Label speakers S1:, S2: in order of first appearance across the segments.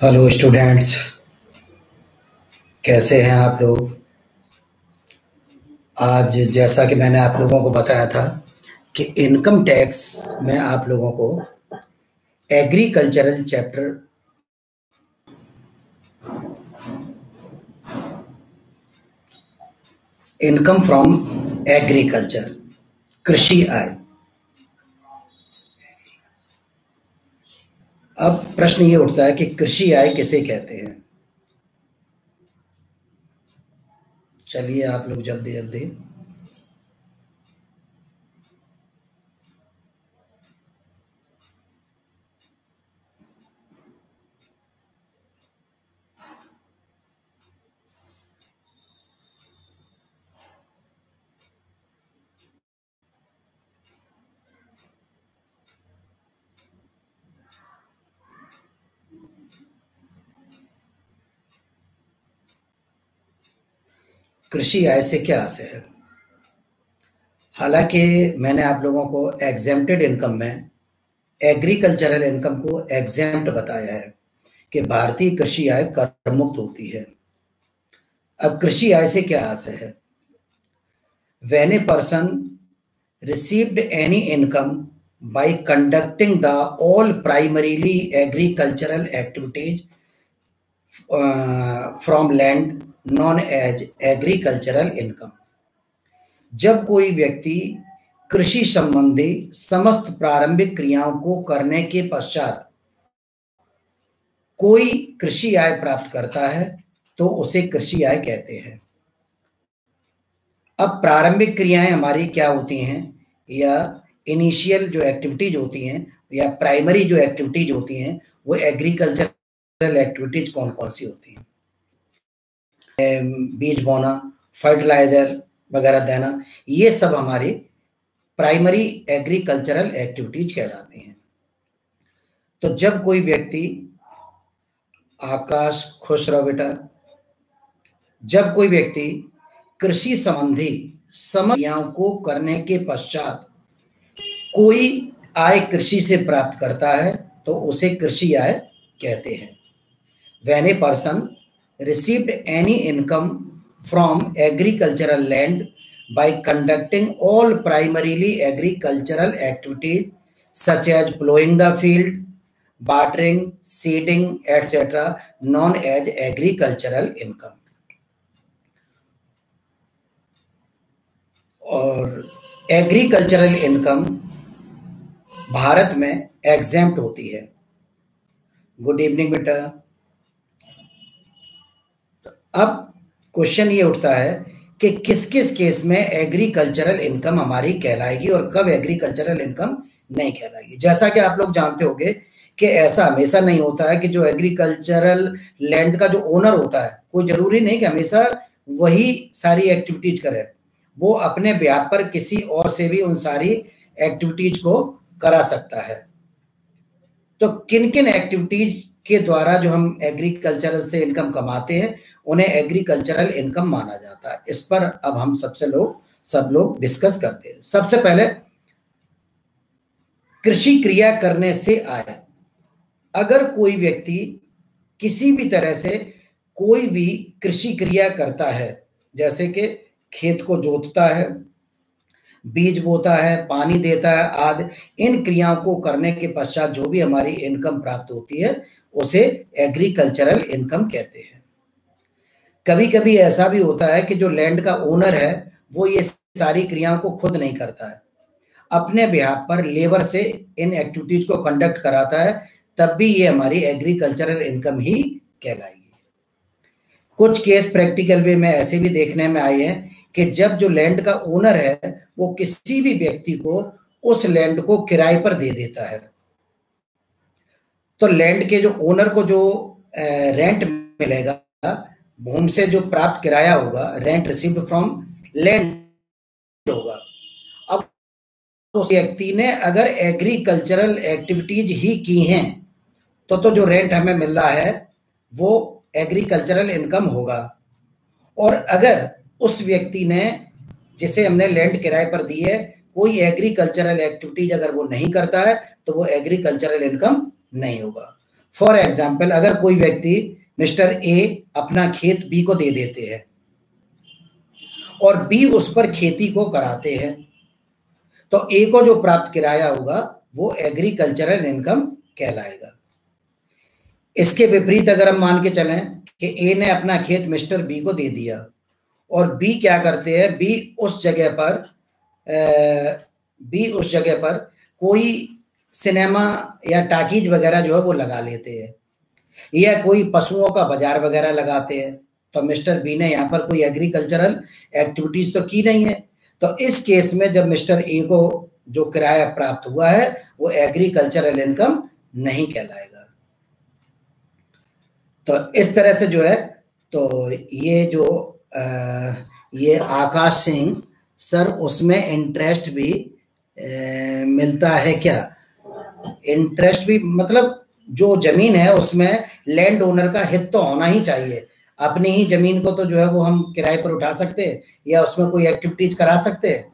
S1: Hello students, कैसे हैं आप लोग। आज जैसा कि मैंने आप लोगों को बताया था कि इनकम टैक्स में आप लोगों को agricultural chapter income from agriculture, कृषि आय। अब प्रश्न ये उठता है कि कृषि आय किसे कहते हैं। चलिए आप लोग जल्दी जल्दी। कृषि आय से क्या आशय है। हालांकि मैंने आप लोगों को एग्जेम्प्टेड इनकम में एग्रीकल्चरल इनकम को एग्जेम्प्ट बताया है कि भारतीय कृषि आय कर मुक्त होती है। अब कृषि आय से क्या आशय है। When a person received any income by conducting the all primarily agricultural activities from land non as agricultural income. जब कोई व्यक्ति कृषि संबंधी समस्त प्रारंभिक क्रियाओं को करने के पश्चात कोई कृषि आय प्राप्त करता है तो उसे कृषि आय कहते हैं। अब प्रारंभिक क्रियाएं हमारी क्या होती हैं, या इनिशियल जो एक्टिविटीज होती हैं या प्राइमरी जो एक्टिविटीज होती हैं वो एग्रीकल्चरल एक्टिविटीज कौन कौन सी होती हैं। बीज बोना, फर्टिलाइजर वगैरह देना, ये सब हमारी प्राइमरी एग्रीकल्चरल एक्टिविटीज कहलाती हैं। तो जब कोई व्यक्ति, आकाश खुश रहो बेटा, जब कोई व्यक्ति कृषि संबंधी समस्त क्रियाओं को करने के पश्चात कोई आय कृषि से प्राप्त करता है तो उसे कृषि आय कहते हैं। When a person received any income from agricultural land by conducting all primarily agricultural activities such as plowing the field, bartering, seeding, etc., known as agricultural income। और एग्रीकल्चरल इनकम भारत में एग्जेम्प्ट होती है। गुड इवनिंग बेटा। अब question ये उठता है कि किस किस केस में एग्रीकल्चरल इनकम हमारी कहलाएगी और कब एग्रीकल्चरल इनकम नहीं कहलाएगी। जैसा कि आप लोग जानते होंगे कि ऐसा हमेशा नहीं होता है कि जो एग्रीकल्चरल लैंड का जो ओनर होता है, कोई जरूरी नहीं कि हमेशा वही सारी एक्टिविटीज करे, वो अपने ब्याह पर किसी और से भी उन सारी एक्टिविटीज को करा सकता है। तो किन किन एक्टिविटीज के द्वारा जो हम एग्रीकल्चरल से इनकम कमाते हैं उन्हें एग्रीकल्चरल इनकम माना जाता है। इस पर अब हम सब लोग डिस्कस करते हैं। सबसे पहले कृषि क्रिया करने से आय। अगर कोई व्यक्ति किसी भी तरह से कोई भी कृषि क्रिया करता है, जैसे कि खेत को जोतता है, बीज बोता है, पानी देता है आदि, इन क्रियाओं को करने के पश्चात जो भी हमारी इनकम प्राप्त होती है उसे एग्रीकल्चरल इनकम कहते हैं। कभी कभी ऐसा भी होता है कि जो लैंड का ओनर है वो ये सारी क्रियाओं को खुद नहीं करता है, अपने बिहाफ पर लेबर से इन एक्टिविटीज को कंडक्ट कराता है, तब भी ये हमारी एग्रीकल्चरल इनकम ही कहलाएगी। कुछ केस प्रैक्टिकल वे में ऐसे भी देखने में आए हैं कि जब जो लैंड का ओनर है वो किसी भी व्यक्ति को उस लैंड को किराए पर दे देता है, तो लैंड के जो ओनर को जो रेंट मिलेगा, भूमि से जो प्राप्त किराया होगा, रेंट रिसीव्ड फ्रॉम लैंड होगा। अब उस व्यक्ति ने अगर एग्रीकल्चरल एक्टिविटीज ही की हैं तो जो रेंट हमें मिल रहा है वो एग्रीकल्चरल इनकम होगा। और अगर उस व्यक्ति ने, जिसे हमने लैंड किराए पर दी है, कोई एग्रीकल्चरल एक्टिविटीज अगर वो नहीं करता है तो वो एग्रीकल्चरल इनकम नहीं होगा। फॉर एग्जाम्पल, अगर कोई व्यक्ति मिस्टर ए अपना खेत बी को दे देते हैं और बी उस पर खेती को कराते हैं, तो ए को जो प्राप्त किराया होगा वो एग्रीकल्चरल इनकम कहलाएगा। इसके विपरीत अगर हम मान के चलें कि ए ने अपना खेत मिस्टर बी को दे दिया और बी क्या करते हैं, बी उस जगह पर कोई सिनेमा या टाकीज वगैरह जो है वो लगा लेते हैं, या कोई पशुओं का बाजार वगैरह लगाते हैं, तो मिस्टर बी ने यहाँ पर कोई एग्रीकल्चरल एक्टिविटीज तो की नहीं है। तो इस केस में जब मिस्टर ए को जो किराया प्राप्त हुआ है वो एग्रीकल्चरल इनकम नहीं कहलाएगा। तो इस तरह से जो है, तो ये जो ये आकाश सिंह सर, उसमें इंटरेस्ट भी मिलता है क्या? इंटरेस्ट भी मतलब जो जमीन है उसमें लैंड ओनर का हित तो होना ही चाहिए। अपनी ही जमीन को तो जो है वो हम किराए पर उठा सकते हैं या उसमें कोई एक्टिविटीज करा सकते हैं।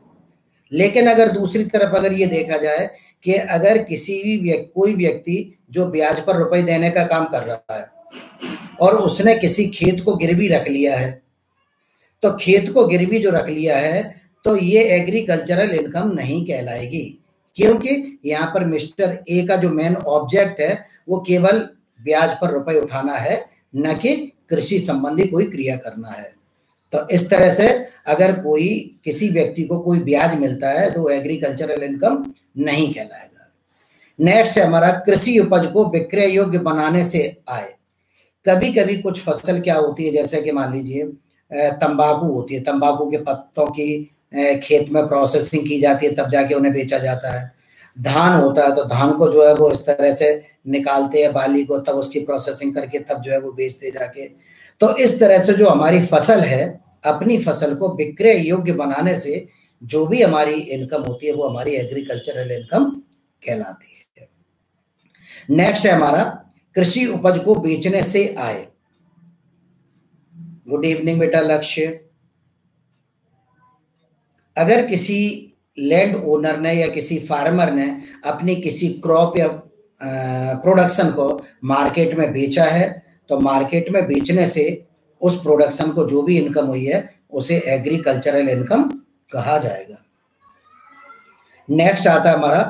S1: लेकिन अगर दूसरी तरफ अगर ये देखा जाए कि अगर कोई व्यक्ति जो ब्याज पर रुपए देने का काम कर रहा है और उसने किसी खेत को गिरवी रख लिया है, तो खेत को गिरवी जो रख लिया है तो ये एग्रीकल्चरल इनकम नहीं कहलाएगी, क्योंकि यहाँ पर मिस्टर ए का जो मेन ऑब्जेक्ट है वो केवल ब्याज पर रुपए उठाना है, न कि कृषि संबंधी कोई क्रिया करना है। तो इस तरह से अगर कोई किसी व्यक्ति को कोई ब्याज मिलता है तो एग्रीकल्चरल इनकम नहीं कहलाएगा। नेक्स्ट है हमारा, कृषि उपज को विक्रय योग्य बनाने से आय। कभी कभी कुछ फसल क्या होती है, जैसे कि मान लीजिए तंबाकू होती है, तंबाकू के पत्तों की खेत में प्रोसेसिंग की जाती है, तब जाके उन्हें बेचा जाता है। धान होता है तो धान को जो है वो इस तरह से निकालते हैं बाली को, तब उसकी प्रोसेसिंग करके तब जो है वो बेचते जाके। तो इस तरह से जो हमारी फसल है, अपनी फसल को विक्रय योग्य बनाने से जो भी हमारी इनकम होती है वो हमारी एग्रीकल्चरल इनकम कहलाती है। नेक्स्ट है हमारा, कृषि उपज को बेचने से आय। गुड इवनिंग बेटा लक्ष्य। अगर किसी लैंड ओनर ने या किसी फार्मर ने अपनी किसी क्रॉप या प्रोडक्शन को मार्केट में बेचा है, तो मार्केट में बेचने से उस प्रोडक्शन को जो भी इनकम हुई है उसे एग्रीकल्चरल इनकम कहा जाएगा। नेक्स्ट आता है हमारा,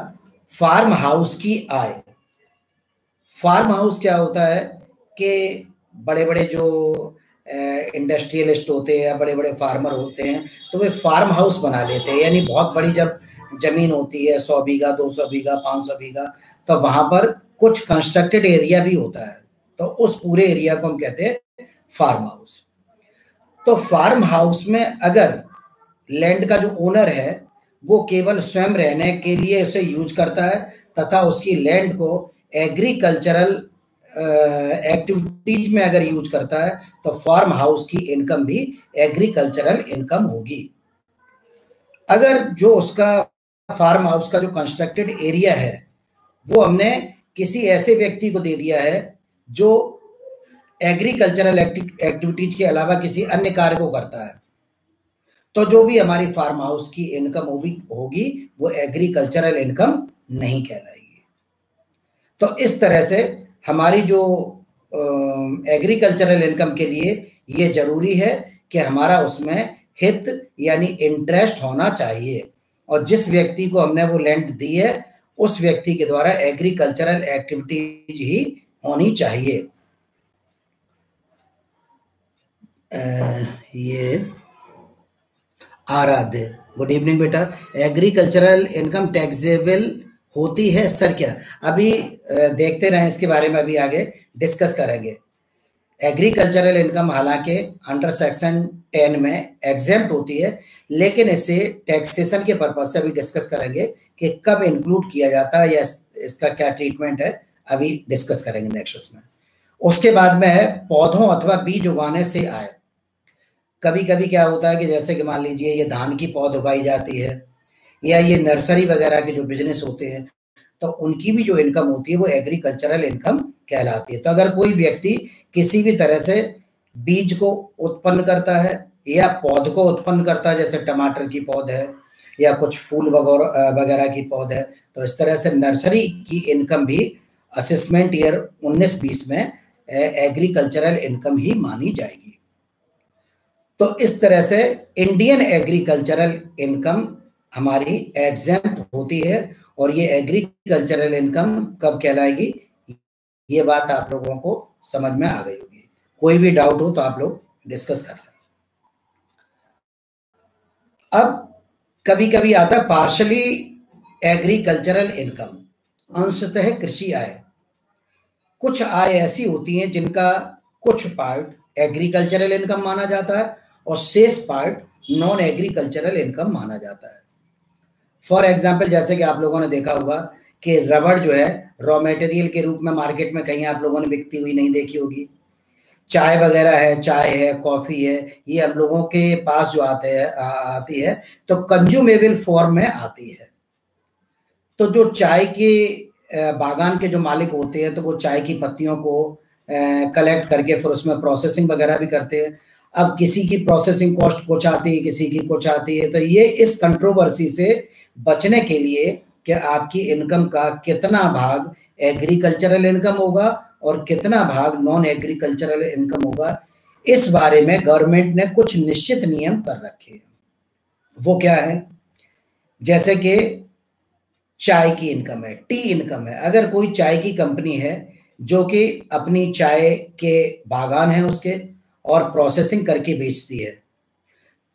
S1: फार्म हाउस की आय। फार्म हाउस क्या होता है कि बड़े बड़े जो इंडस्ट्रियलिस्ट होते हैं या बड़े बड़े फार्मर होते हैं तो वो एक फार्म हाउस बना लेते हैं, यानी बहुत बड़ी जब जमीन होती है 100 बीघा 200 बीघा 500 बीघा, तो वहां पर कुछ कंस्ट्रक्टेड एरिया भी होता है, तो उस पूरे एरिया को हम कहते हैं फार्म हाउस। तो फार्म हाउस में अगर लैंड का जो ओनर है वो केवल स्वयं रहने के लिए उसे यूज करता है तथा उसकी लैंड को एग्रीकल्चरल एक्टिविटीज में अगर यूज करता है तो फार्म हाउस की इनकम भी एग्रीकल्चरल इनकम होगी। अगर जो उसका फार्म हाउस का जो कंस्ट्रक्टेड एरिया है वो हमने किसी ऐसे व्यक्ति को दे दिया है जो एग्रीकल्चरल एक्टिविटीज के अलावा किसी अन्य कार्य को करता है, तो जो भी हमारी फार्म हाउस की इनकम होगी वो एग्रीकल्चरल इनकम नहीं कहलाएगी। तो इस तरह से हमारी जो एग्रीकल्चरल इनकम के लिए ये जरूरी है कि हमारा उसमें हित यानी इंटरेस्ट होना चाहिए, और जिस व्यक्ति को हमने वो लैंड दी है उस व्यक्ति के द्वारा एग्रीकल्चरल एक्टिविटीज ही होनी चाहिए। ये आराध्य, गुड इवनिंग बेटा। एग्रीकल्चरल इनकम टैक्सेबल होती है सर क्या? अभी देखते रहें, इसके बारे में अभी आगे डिस्कस करेंगे। एग्रीकल्चरल इनकम हालांकि अंडर सेक्शन 10 में एग्जेम्प्ट होती है, लेकिन इसे टैक्सेशन के पर्पज से अभी डिस्कस करेंगे कि कब इंक्लूड किया जाता है या इसका क्या ट्रीटमेंट है, अभी डिस्कस करेंगे नेक्स्ट उसमें। उसके बाद में है पौधों अथवा बीज उगाने से आय। कभी कभी क्या होता है कि जैसे कि मान लीजिए ये धान की पौध उगाई जाती है या ये नर्सरी वगैरह के जो बिजनेस होते हैं, तो उनकी भी जो इनकम होती है वो एग्रीकल्चरल इनकम कहलाती है। तो अगर कोई व्यक्ति किसी भी तरह से बीज को उत्पन्न करता है या पौध को उत्पन्न करता है, जैसे टमाटर की पौध है या कुछ फूल वगैरह की पौध है, तो इस तरह से नर्सरी की इनकम भी असेसमेंट ईयर 19-20 में एग्रीकल्चरल इनकम ही मानी जाएगी। तो इस तरह से इंडियन एग्रीकल्चरल इनकम हमारी एग्जेम्प्ट होती है, और ये एग्रीकल्चरल इनकम कब कहलाएगी, ये बात आप लोगों को समझ में आ गई होगी। कोई भी डाउट हो तो आप लोग डिस्कस कर लें। अब कभी कभी आता है पार्शली एग्रीकल्चरल इनकम, अंशतः कृषि आय। कुछ आय ऐसी होती हैं जिनका कुछ पार्ट एग्रीकल्चरल इनकम माना जाता है और शेष पार्ट नॉन एग्रीकल्चरल इनकम माना जाता है। फॉर एग्जाम्पल, जैसे कि आप लोगों ने देखा होगा कि रबड़ जो है रॉ मटेरियल के रूप में मार्केट में कहीं आप लोगों ने बिकती हुई नहीं देखी होगी। चाय वगैरह है, चाय है, कॉफी है, ये हम लोगों के पास जो आती है तो कंज्यूमेबल फॉर्म में आती है। तो जो चाय के बागान के जो मालिक होते हैं तो वो चाय की पत्तियों को कलेक्ट करके फिर उसमें प्रोसेसिंग वगैरह भी करते हैं। अब किसी की प्रोसेसिंग कॉस्ट कुछ आती है, किसी की कुछ आती है, तो ये इस कंट्रोवर्सी से बचने के लिए कि आपकी इनकम का कितना भाग एग्रीकल्चरल इनकम होगा और कितना भाग नॉन एग्रीकल्चरल इनकम होगा, इस बारे में गवर्नमेंट ने कुछ निश्चित नियम कर रखे हैं। वो क्या है, जैसे कि चाय की इनकम है, टी इनकम है। अगर कोई चाय की कंपनी है जो कि अपनी चाय के बागान है उसके और प्रोसेसिंग करके बेचती है,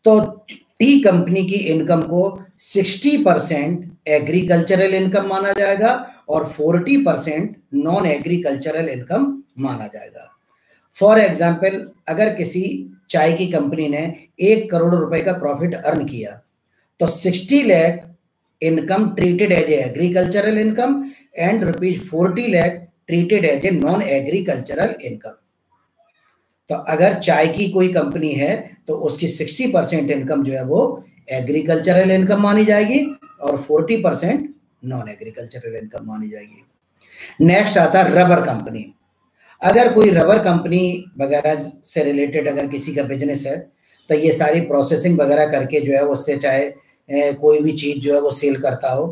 S1: तो टी कंपनी की इनकम को 60% एग्रीकल्चरल इनकम माना जाएगा और 40% नॉन एग्रीकल्चरल इनकम माना जाएगा। फॉर एग्जाम्पल, अगर किसी चाय की कंपनी ने 1 करोड़ रुपए का प्रॉफिट अर्न किया तो 60 lakh income treated as a agricultural income and ₹40 lakh treated as a non agricultural income. तो अगर चाय की कोई कंपनी है तो उसकी 60% इनकम जो है वो एग्रीकल्चरल इनकम मानी जाएगी और 40% नॉन एग्रीकल्चरल इनकम मानी जाएगी। नेक्स्ट आता है रबर कंपनी। अगर कोई रबर कंपनी वगैरह से रिलेटेड अगर किसी का बिजनेस है तो ये सारी प्रोसेसिंग वगैरह करके जो है उससे चाहे कोई भी चीज जो है वो सेल करता हो,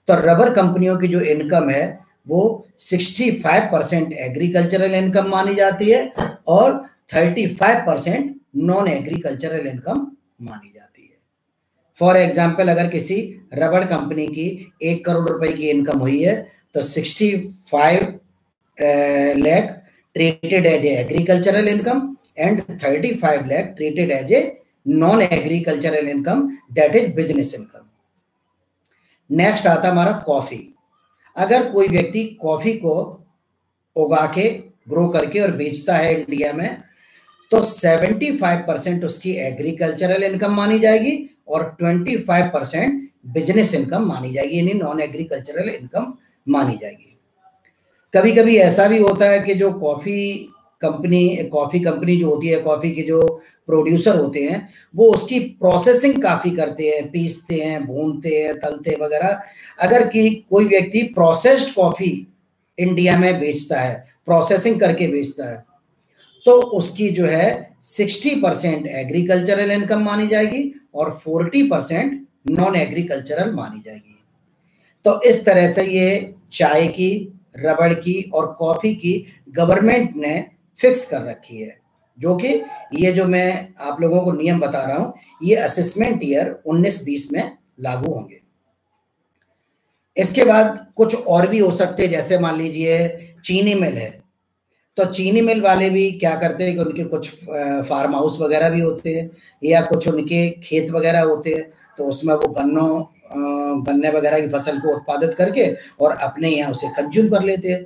S1: तो रबर कंपनियों की जो इनकम है वो 65% एग्रीकल्चरल इनकम मानी जाती है और 35% नॉन एग्रीकल्चरल इनकम मानी जाती है। फॉर एग्जाम्पल, अगर किसी रबड़ कंपनी की 1 करोड़ रुपए की इनकम हुई है तो 65 lakh treated as a agricultural income and 35 lakh treated as a non agricultural income, that is business income. Next आता हमारा कॉफी। अगर कोई व्यक्ति कॉफी को उगा के ग्रो करके और बेचता है इंडिया में तो 75% उसकी एग्रीकल्चरल इनकम मानी जाएगी और 25% बिजनेस इनकम मानी जाएगी, यानी नॉन एग्रीकल्चरल इनकम मानी जाएगी। कभी कभी ऐसा भी होता है कि जो कॉफी कंपनी जो होती है, कॉफी के जो प्रोड्यूसर होते हैं वो उसकी प्रोसेसिंग काफी करते हैं, पीसते हैं, भूनते हैं, तलते वगैरह। अगर कि कोई व्यक्ति प्रोसेस्ड कॉफी इंडिया में बेचता है, प्रोसेसिंग करके बेचता है, तो उसकी जो है 60% एग्रीकल्चरल इनकम मानी जाएगी और 40% नॉन एग्रीकल्चरल मानी जाएगी। तो इस तरह से ये चाय की, रबड़ की और कॉफी की गवर्नमेंट ने फिक्स कर रखी है, जो कि ये जो मैं आप लोगों को नियम बता रहा हूं ये असेसमेंट ईयर 19-20 में लागू होंगे। इसके बाद कुछ और भी हो सकते हैं, जैसे मान लीजिए चीनी मिल है, तो चीनी मिल वाले भी क्या करते हैं कि उनके कुछ फार्म हाउस वगैरह भी होते हैं या कुछ उनके खेत वगैरह होते हैं, तो उसमें वो गन्ने वगैरह की फसल को उत्पादित करके और अपने यहाँ उसे कंज्यूम कर लेते हैं।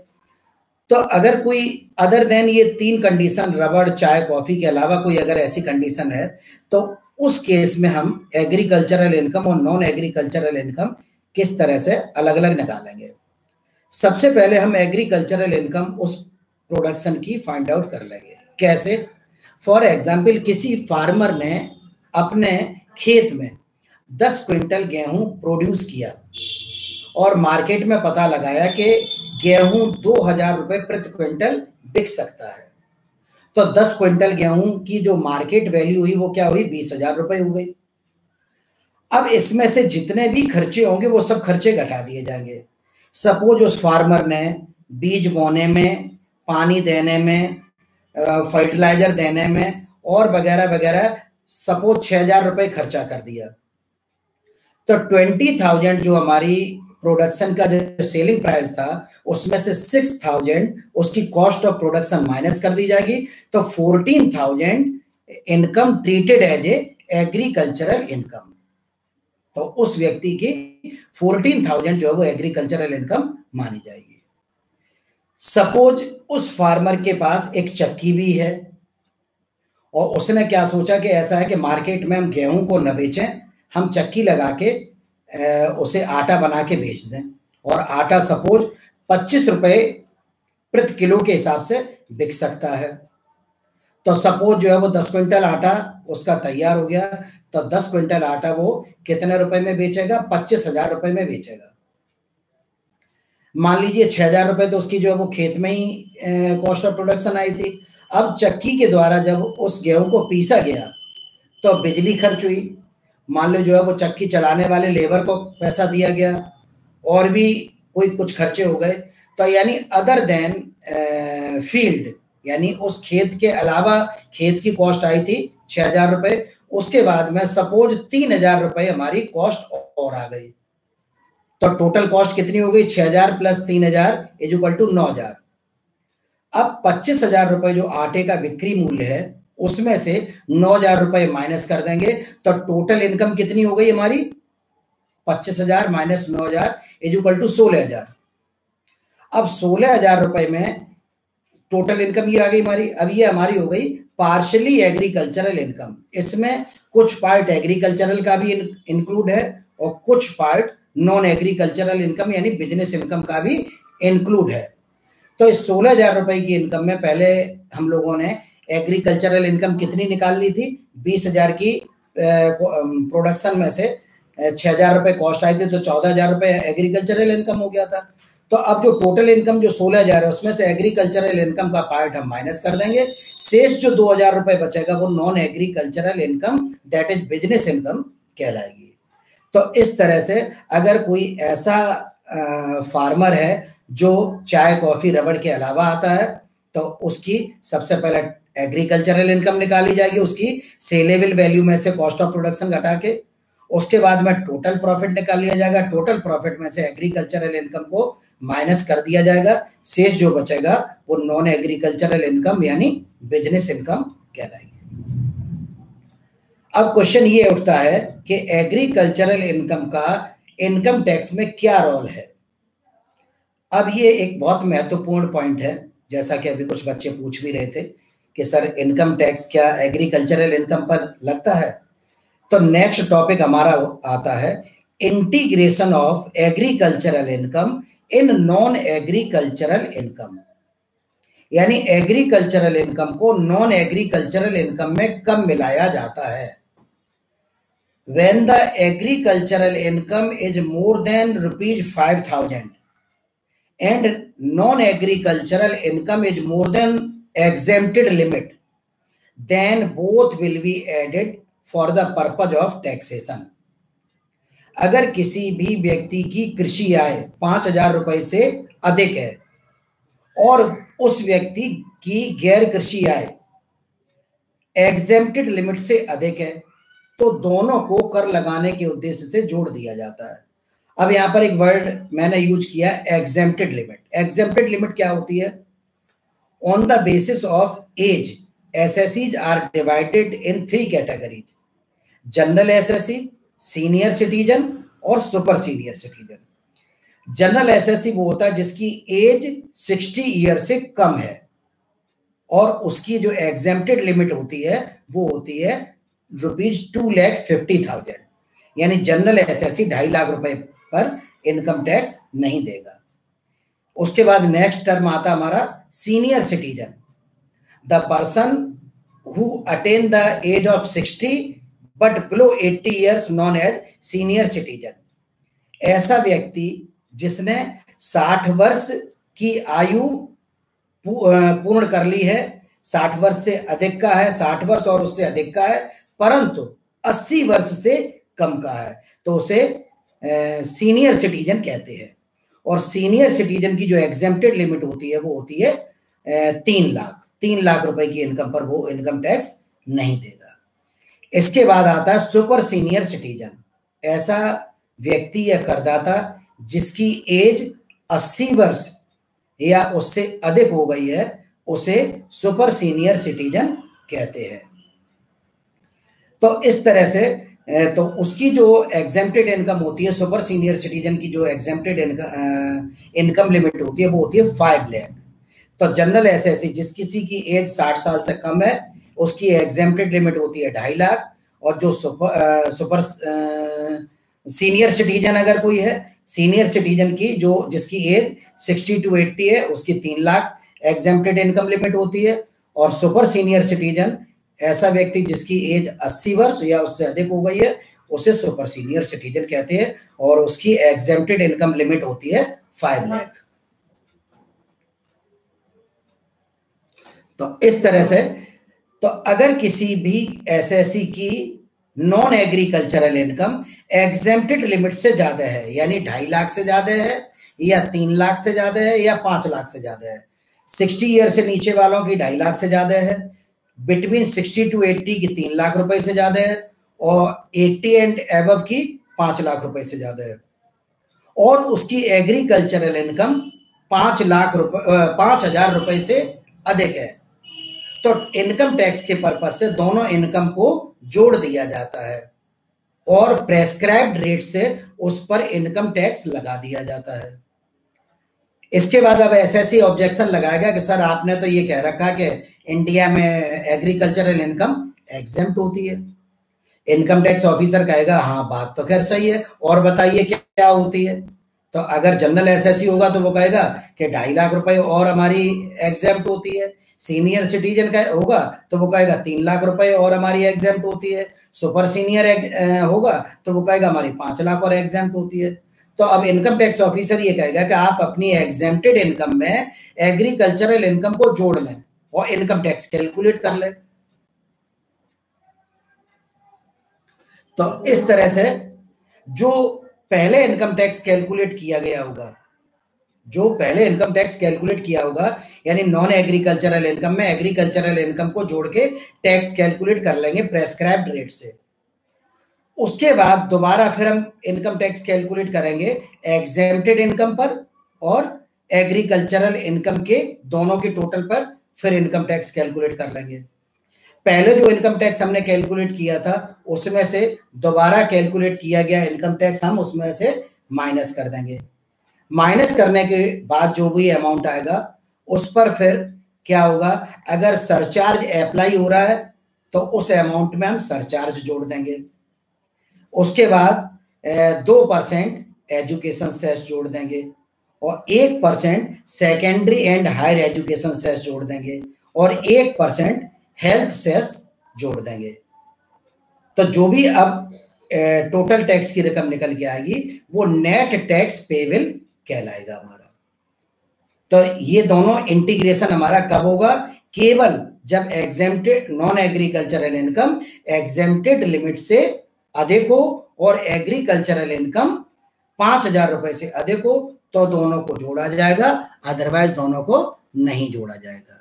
S1: तो अगर कोई अदर देन ये 3 कंडीशन, रबड़, चाय, कॉफी के अलावा कोई अगर ऐसी कंडीशन है तो उस केस में हम एग्रीकल्चरल इनकम और नॉन एग्रीकल्चरल इनकम किस तरह से अलग अलग निकालेंगे। सबसे पहले हम एग्रीकल्चरल इनकम उस प्रोडक्शन की फाइंड आउट कर लेंगे। कैसे? फॉर एग्जाम्पल, किसी फार्मर ने अपने खेत में 10 क्विंटल गेहूं प्रोड्यूस किया और मार्केट में पता लगाया कि गेहूं 2000 रुपए प्रति क्विंटल बिक सकता है, तो 10 क्विंटल गेहूं की जो मार्केट वैल्यू हुई वो क्या हुई, 20,000 रुपए हो गई। अब इसमें से जितने भी खर्चे होंगे वो सब खर्चे घटा दिए जाएंगे। सपोज उस फार्मर ने बीज बोने में, पानी देने में, फर्टिलाइजर देने में और वगैरह वगैरह, सपोज 6,000 रुपए खर्चा कर दिया, तो 20,000 जो हमारी प्रोडक्शन का जो सेलिंग प्राइस था उसमें से 6,000 उसकी कॉस्ट ऑफ प्रोडक्शन माइनस कर दी जाएगी, तो 14,000 income treated as a agricultural income. तो उस व्यक्ति की 14,000 जो है वो एग्रीकल्चरल इनकम मानी जाएगी। सपोज उस फार्मर के पास एक चक्की भी है और उसने क्या सोचा कि ऐसा है कि मार्केट में हम गेहूं को न बेचें, हम चक्की लगा के उसे आटा बना के बेच दें, और आटा सपोज 25 रुपए प्रति किलो के हिसाब से बिक सकता है। तो सपोज जो है वो 10 क्विंटल आटा उसका तैयार हो गया, तो 10 क्विंटल आटा वो कितने रुपए में बेचेगा? 25,000 रुपए में बेचेगा। मान लीजिए 6,000 रुपए तो उसकी जो है वो खेत में ही कॉस्ट ऑफ प्रोडक्शन आई थी। अब चक्की के द्वारा जब उस गेहूं को पीसा गया तो बिजली खर्च हुई, मान लो जो है वो चक्की चलाने वाले लेबर को पैसा दिया गया, और भी कोई कुछ खर्चे हो गए। तो यानी अदर देन फील्ड, यानी उस खेत के अलावा खेत की कॉस्ट आई थी 6,000 रुपए, उसके बाद में सपोज 3,000 रुपए हमारी कॉस्ट और आ गई, तो टोटल कॉस्ट कितनी हो गई? 6,000 प्लस 3,000 इज इक्वल टू 9,000। अब 25,000 रुपए जो आटे का बिक्री मूल्य है उसमें से 9,000 रुपए माइनस कर देंगे, तो टोटल इनकम कितनी हो गई हमारी? 25,000 माइनस 9,000 इज इक्वल टू 16,000। अब 16,000 रुपए में टोटल इनकम ये आ गई हमारी। अब ये हमारी हो गई पार्शियली एग्रीकल्चरल इनकम। इसमें कुछ पार्ट एग्रीकल्चरल का भी इंक्लूड है और कुछ पार्ट नॉन एग्रीकल्चरल इनकम यानी बिजनेस इनकम का भी इंक्लूड है। तो इस 16,000 रुपए की इनकम में पहले हम लोगों ने एग्रीकल्चरल इनकम कितनी निकाल ली थी? 20,000 की प्रोडक्शन में से 6,000 रुपए कॉस्ट आई थी, तो 14,000 रुपए एग्रीकल्चरल इनकम हो गया था। तो अब जो टोटल इनकम जो 16,000 है उसमें से एग्रीकल्चरल इनकम का पार्ट हम माइनस कर देंगे, शेष जो 2,000 रुपए बचेगा वो non agricultural income that is business income कहलाएगी। तो इस तरह से अगर कोई ऐसा फार्मर है जो चाय कॉफी रबड़ के अलावा आता है, तो उसकी सबसे पहले एग्रीकल्चरल इनकम निकाली जाएगी, उसकी सेलेबल वैल्यू में से कॉस्ट ऑफ प्रोडक्शन घटा के। उसके बाद में टोटल प्रॉफिट निकाल लिया जाएगा, टोटल प्रॉफिट में से एग्रीकल्चरल इनकम को माइनस कर दिया जाएगा, शेष जो बचेगा वो नॉन एग्रीकल्चरल इनकम यानी बिजनेस इनकम कहलाएगी। अब क्वेश्चन ये उठता है कि एग्रीकल्चरल इनकम का इनकम टैक्स में क्या रोल है। अब ये एक बहुत महत्वपूर्ण पॉइंट है, जैसा कि अभी कुछ बच्चे पूछ भी रहे थे कि सर इनकम टैक्स क्या एग्रीकल्चरल इनकम पर लगता है। तो नेक्स्ट टॉपिक हमारा आता है integration of agricultural income in non agricultural income, यानी एग्रीकल्चरल इनकम को नॉन एग्रीकल्चरल इनकम में कब मिलाया जाता है। When the agricultural income is more than ₹5,000 and non-agricultural income is more than exempted limit, then both will be added for the purpose of taxation. अगर किसी भी व्यक्ति की कृषि आय 5,000 रुपए से अधिक है और उस व्यक्ति की गैर कृषि आय एग्जेम्प्टेड लिमिट से अधिक है, तो दोनों को कर लगाने के उद्देश्य से जोड़ दिया जाता है। अब यहां पर एक वर्ड मैंने यूज किया एग्जेम्प्टेड लिमिट। एग्जेम्प्टेड लिमिट क्या होती है? On the basis of age एसएससीज are divided in 3 categories: general SSC, senior citizen और super senior citizen. General SSC वो होता है जिसकी एज 60 ईयर से कम है और उसकी जो एग्जेम्प्टेड लिमिट होती है वो होती है ₹2,50,000, यानी जनरल एसएससी 2.5 लाख रुपए पर इनकम टैक्स नहीं देगा। उसके बाद नेक्स्ट टर्म आता हमारा senior citizen, the person who attain the age of 60 but below 80 years known as senior citizen. ऐसा व्यक्ति जिसने 60 वर्ष की आयु पूर्ण कर ली है, 60 वर्ष से अधिक का है, 60 वर्ष और उससे अधिक का है, परंतु 80 वर्ष से कम का है, तो उसे सीनियर सिटीजन कहते हैं। और सीनियर सिटीजन की जो एग्जेम्प्टेड लिमिट होती है वो होती है 3 लाख रुपए की इनकम पर वो इनकम टैक्स नहीं देगा। इसके बाद आता है सुपर सीनियर सिटीजन, ऐसा व्यक्ति या करदाता जिसकी एज 80 वर्ष या उससे अधिक हो गई है, उसे सुपर सीनियर सिटीजन कहते हैं। तो इस तरह से तो उसकी जो एग्जेम्प्टेड इनकम होती है, सुपर सीनियर सिटीजन की जो एग्जेम्प्टेड इनकम लिमिट होती है वो होती है 5 लाख। तो जनरल एसएससी जिस किसी की एज 60 साल से कम है उसकी एग्जेम्प्टेड लिमिट होती है 2.5 लाख, और जो सुपर सीनियर सिटीजन अगर कोई है, सीनियर सिटीजन की जो जिसकी एज 60 to 80 है उसकी 3 लाख एग्जेम्प्टेड इनकम लिमिट होती है। और सुपर सीनियर सिटीजन ऐसा व्यक्ति जिसकी एज 80 वर्ष या उससे अधिक हो गई है उसे सुपर सीनियर सिटीजन कहते हैं, और उसकी एग्जेम्प्टेड इनकम लिमिट होती है 5 लाख। तो इस तरह से तो अगर किसी भी एसएससी की non agricultural income exempted limit से ज्यादा है, यानी 2.5 लाख से ज्यादा है या 3 लाख से ज्यादा है या 5 लाख से ज्यादा है, 60 ईयर से नीचे वालों की 2.5 लाख से ज्यादा है, बिटवीन 60 to 80 की 3 लाख रुपए से ज्यादा है, और 80 एंड एबव की 5 लाख रुपए से ज्यादा है, और उसकी एग्रीकल्चरल इनकम 5,000 रुपए से अधिक है, तो इनकम टैक्स के पर्पज से दोनों इनकम को जोड़ दिया जाता है और प्रेस्क्राइब्ड रेट से उस पर इनकम टैक्स लगा दिया जाता है। इसके बाद अब एसएससी ऑब्जेक्शन लगाएगा कि सर आपने तो ये कह रखा कि इंडिया में एग्रीकल्चरल इनकम एग्जेम्प्ट होती है। इनकम टैक्स ऑफिसर कहेगा हाँ बात तो खैर सही है, और बताइए क्या होती है। तो अगर जनरल एसएससी होगा तो वो कहेगा कि 2.5 लाख रुपए और हमारी एग्जेम्प्ट होती है, सीनियर सिटीजन का होगा तो वो कहेगा 3 लाख रुपए और हमारी एग्जेम्प्ट होती है, सुपर सीनियर होगा तो वो कहेगा हमारी 5 लाख और एग्जेम्प्ट होती है। तो अब इनकम टैक्स ऑफिसर ये कहेगा कि आप अपनी एग्जेम्प्टेड इनकम में एग्रीकल्चरल इनकम को जोड़ लें और इनकम टैक्स कैलकुलेट कर लें। तो इस तरह से जो पहले इनकम टैक्स कैलकुलेट किया गया होगा, जो पहले इनकम टैक्स कैलकुलेट किया होगा, यानी नॉन एग्रीकल्चरल इनकम में एग्रीकल्चरल इनकम को जोड़ के टैक्स कैलकुलेट कर लेंगे प्रेस्क्राइब्ड रेट से। उसके बाद दोबारा फिर हम इनकम टैक्स कैलकुलेट करेंगे एग्जेम्प्टेड इनकम पर और एग्रीकल्चरल इनकम के दोनों के टोटल पर फिर इनकम टैक्स कैलकुलेट कर लेंगे। पहले जो इनकम टैक्स हमने कैलकुलेट किया था उसमें से दोबारा कैलकुलेट किया गया इनकम टैक्स हम उसमें से माइनस कर देंगे। माइनस करने के बाद जो भी अमाउंट आएगा उस पर फिर क्या होगा, अगर सरचार्ज अप्लाई हो रहा है तो उस अमाउंट में हम सरचार्ज जोड़ देंगे। उसके बाद 2% एजुकेशन सेस जोड़ देंगे और 1% secondary and higher education cess जोड़ देंगे और 1% हेल्थ सेस जोड़ देंगे। तो जो भी अब टोटल टैक्स की रकम निकल के आएगी वो नेट टैक्स पेबल कहलाएगा हमारा। तो ये दोनों इंटीग्रेशन हमारा कब होगा, केवल जब exempted non agricultural income exempted limit से अधिक हो और एग्रीकल्चरल इनकम 5,000 रुपए से अधिक हो तो दोनों को जोड़ा जाएगा, अदरवाइज दोनों को नहीं जोड़ा जाएगा।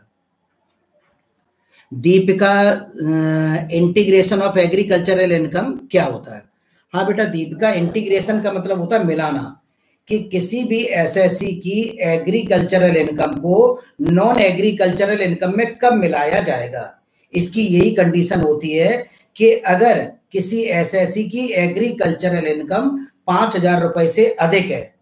S1: Deepika, integration of agricultural income क्या होता है? हाँ बेटा, दीपिका इंटीग्रेशन का मतलब होता है मिलाना, कि किसी भी एसएससी की एग्रीकल्चरल इनकम को नॉन एग्रीकल्चरल इनकम में कब मिलाया जाएगा। इसकी यही कंडीशन होती है कि अगर किसी एसएससी की एग्रीकल्चरल इनकम 5,000 रुपए से अधिक है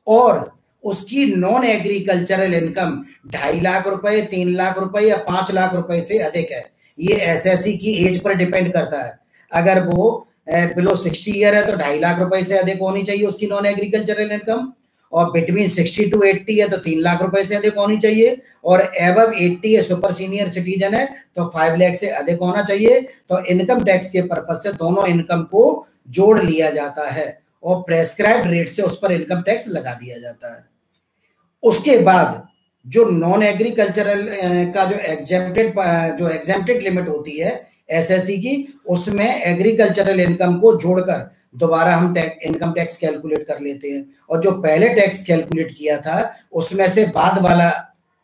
S1: और उसकी नॉन एग्रीकल्चरल इनकम 2.5 लाख रुपए, 3 लाख रुपए या 5 लाख रुपए से अधिक है। ये एसएससी की एज पर डिपेंड करता है। अगर वो बिलो 60 ईयर है तो 2.5 लाख रुपए से अधिक होनी चाहिए उसकी नॉन एग्रीकल्चरल इनकम, और बिटवीन 60 to 80 है तो 3 लाख रुपए से अधिक होनी चाहिए, और एबव 80 है, सुपर सीनियर सिटीजन है तो 5 लाख से अधिक होना चाहिए। तो इनकम टैक्स के पर्पज से दोनों इनकम को जोड़ लिया जाता है और प्रेस्क्राइब्ड रेट से उस पर इनकम टैक्स लगा दिया जाता है। उसके बाद जो नॉन एग्रीकल्चरल का जो एग्जेम्प्टेड लिमिट होती है एसएससी की, उसमें एग्रीकल्चरल इनकम को जोड़कर दोबारा हम इनकम टैक्स कैलकुलेट कर लेते हैं, और जो पहले टैक्स कैलकुलेट किया था उसमें से बाद वाला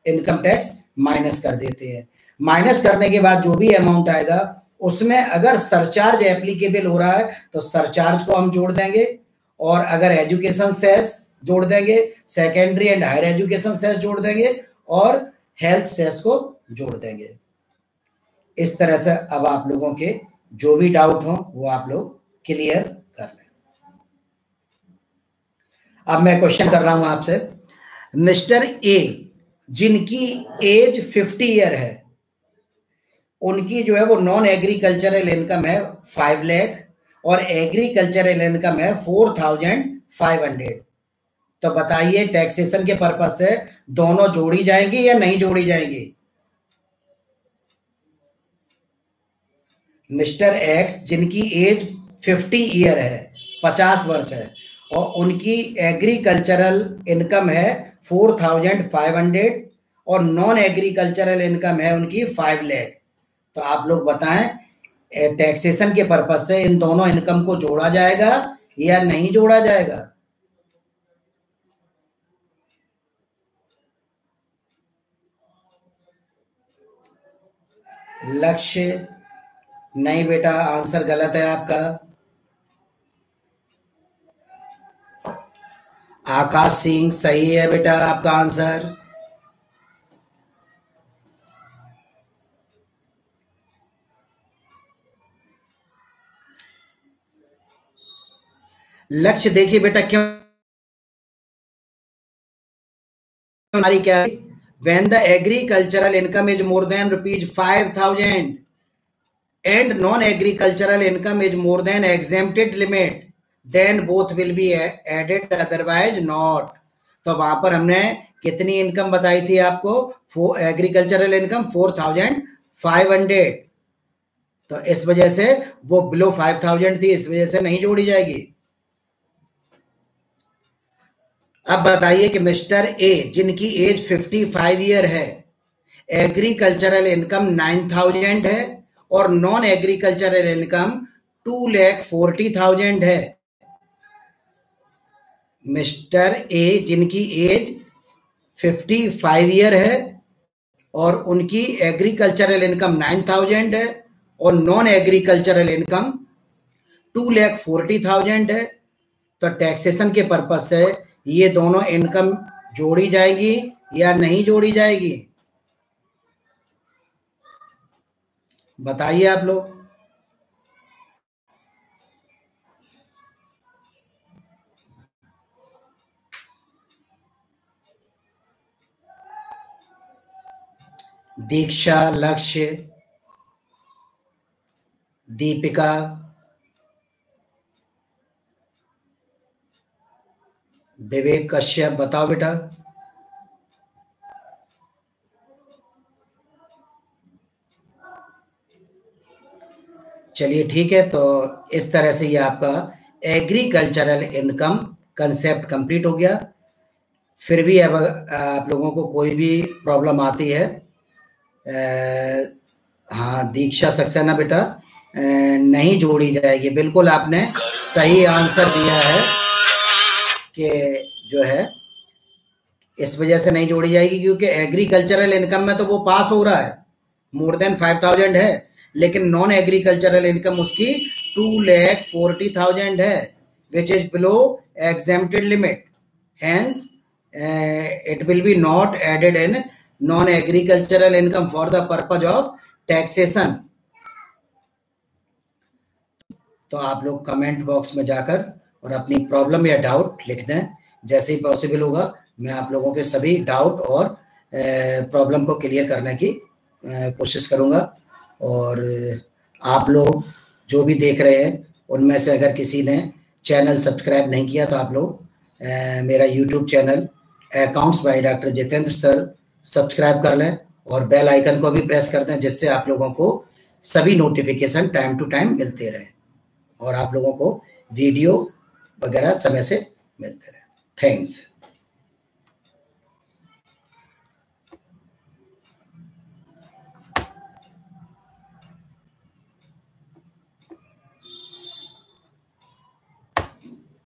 S1: इनकम टैक्स माइनस कर देते हैं। माइनस करने के बाद जो भी अमाउंट आएगा उसमें अगर सरचार्ज एप्लीकेबल हो रहा है तो सरचार्ज को हम जोड़ देंगे, और अगर एजुकेशन सेस जोड़ देंगे, secondary and higher education cess जोड़ देंगे, और हेल्थ सेस को जोड़ देंगे। इस तरह से अब आप लोगों के जो भी डाउट हो वो आप लोग क्लियर कर लें। अब मैं क्वेश्चन कर रहा हूं आपसे, मिस्टर ए जिनकी एज 50 ईयर है, उनकी जो है वो नॉन एग्रीकल्चरल इनकम है 5 लाख और एग्रीकल्चरल इनकम है 4500। तो बताइए टैक्सेशन के पर्पज से दोनों जोड़ी जाएंगी या नहीं जोड़ी जाएंगी? मिस्टर एक्स जिनकी एज 50 ईयर है, 50 वर्ष है, और उनकी एग्रीकल्चरल इनकम है 4500 और नॉन एग्रीकल्चरल इनकम है उनकी 5 लाख। तो आप लोग बताएं टैक्सेशन के पर्पज से इन दोनों इनकम को जोड़ा जाएगा या नहीं जोड़ा जाएगा? लक्ष्य नहीं बेटा, आंसर गलत है आपका। आकाश सिंह सही है बेटा आपका आंसर। लक्ष्य देखिए बेटा, क्यों हमारी क्या है, when the agricultural income is more than ₹5,000 and non-agricultural income is more than exempted limit, then both will be added, otherwise not। तो वहां पर हमने कितनी इनकम बताई थी आपको? Agricultural income 4500। तो इस वजह से वो बिलो 5000 थी, इस वजह से नहीं जोड़ी जाएगी। अब बताइए कि मिस्टर ए जिनकी एज 55 ईयर है, एग्रीकल्चरल इनकम 9000 है और नॉन एग्रीकल्चरल इनकम 2,40,000 है। मिस्टर ए जिनकी एज 55 ईयर है और उनकी एग्रीकल्चरल इनकम 9000 है और नॉन एग्रीकल्चरल इनकम 2,40,000 है। तो टैक्सेशन के पर्पज से ये दोनों इनकम जोड़ी जाएगी या नहीं जोड़ी जाएगी? बताइए आप लोग। दीक्षा, लक्ष्य, दीपिका, विवेक कश्यप, बताओ बेटा। चलिए ठीक है, तो इस तरह से ये आपका एग्रीकल्चरल इनकम कंसेप्ट कंप्लीट हो गया। फिर भी अब आप लोगों को कोई भी प्रॉब्लम आती है, हाँ दीक्षा सक्सेना बेटा, नहीं जोड़ी जाएगी। बिल्कुल आपने सही आंसर दिया है कि जो है इस वजह से नहीं जोड़ी जाएगी क्योंकि एग्रीकल्चरल इनकम में तो वो पास हो रहा है, मोर देन 5000 है, लेकिन नॉन एग्रीकल्चरल इनकम उसकी 2,40,000 है, which is below exempted limit, hence it will be not added in non-agricultural income for the purpose of taxation। तो आप लोग कमेंट बॉक्स में जाकर और अपनी प्रॉब्लम या डाउट लिख दें। जैसे ही पॉसिबल होगा मैं आप लोगों के सभी डाउट और प्रॉब्लम को क्लियर करने की कोशिश करूंगा। और आप लोग जो भी देख रहे हैं उनमें से अगर किसी ने चैनल सब्सक्राइब नहीं किया तो आप लोग मेरा YouTube channel accounts by doctor Jitendra sir subscribe कर लें और बेल आइकन को भी प्रेस कर दें, जिससे आप लोगों को सभी नोटिफिकेशन टाइम टू टाइम मिलते रहें और आप लोगों को वीडियो वगैरह समय से मिलते रहें। थैंक्स।